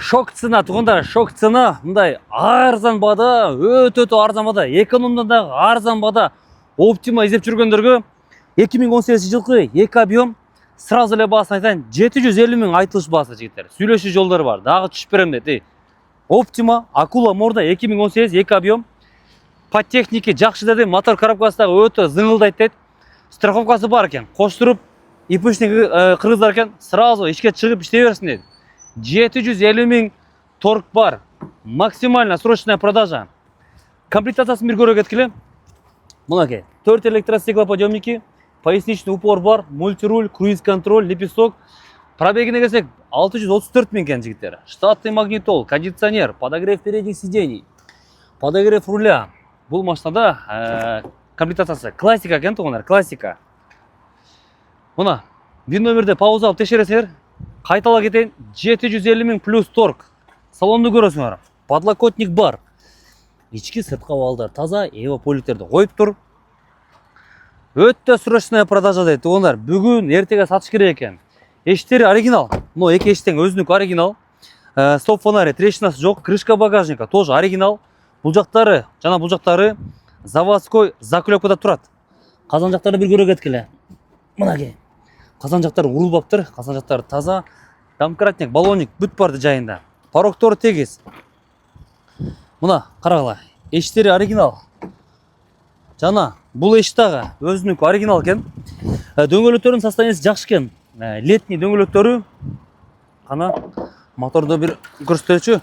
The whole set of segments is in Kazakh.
Шок цена туғандар, шок цена мындай арзан бада, өтө арзан бада, экономдан да арзан бада. Optima изеп жүргөндөргө 2018 жылкы эки объем сразу эле баасын айтайын, 750 000 айтылыш баасы жигиттер. Сүйлөшүү жолдору бар, дагы түшүп берем дейт. Optima Акула Морда 2018 эки объем. По технике жакшы деди, мотор коробкасы дагы өтө зыңылдайт дейт. Страховкасы бар экен, коштуруп ипочник кыргыздар экен, сразу ишке чыгып иштей берсин дейт. 750 000 торг бар. Максимально срочная продажа. Комплектациясын бир көрө кеткиле. Мынакей, 4 электростеклоподъемники, поясничный упор бар, мультируль, круиз-контроль, лепесток. Пробегине келсек 634 000 экен жигиттер. Штатный магнитол, кондиционер, подогрев передних сидений, подогрев руля. Бул машинада комплектациясы классика экен тугундар, классика. Мына, бир номерде пауза алып текшересиңер. Кайтала кетейин, 750 000 плюс торг. Салонду көрөсүңөр. Подлокотник бар. Ички сыртка балдар таза, эвополиктерди коюп тур. Өтө срочная продажа дейт тугундар. Бүгүн эртеге сатыш керек экен. Эштери оригинал. Но эки эштең өзүнүкү оригинал. Стоп фонари, трещинасы жок, крышка багажника тоже оригинал. Бул жактары жана бул жактары заводской заклепкада турат. Казан жактарды бир көрө кеткиле. Мынакей. Казан жактары урулбаптыр, казан жактары таза. Домкратник, баллонник бүт барды жайында. Порогтору тегиз. Мына карагыла, эштери оригинал. Жана бул эш дагы өзүнүкү оригинал экен. Дөңгөлөктөрүнүн состояниясы жакшы экен. Летний дөңгөлөктөрү. Кана моторду бир көрсөтөчү.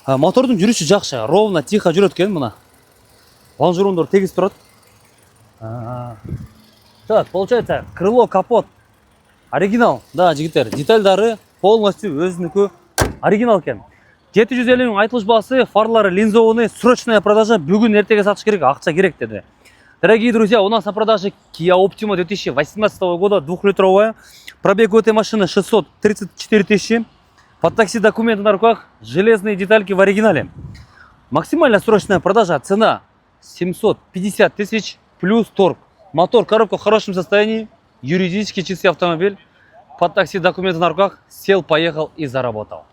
Мотордун жүрүшү жакшы, ровно, тихо жүрөт экен мына. Лонжерондор тегиз турат. Так, получается, крыло, капот оригинал. Да, жигиттер, детальдары полностью өзүнүкү оригинал экен. 750 000 айтылыш баасы, фарлары линзованный, срочная продажа, бүгүн эртеге сатыш керек, акча керек деди. Дорогие друзья, у нас на продаже Kia Optima 2018 года, 2-литровая. Пробег у этой машины 634 000. Под такси документы на руках, железные детальки в оригинале. Максимально срочная продажа, цена 750 000 плюс торг. Мотор, коробка в хорошем состоянии, юридически чистый автомобиль. Под такси документы на руках, сел, поехал и заработал.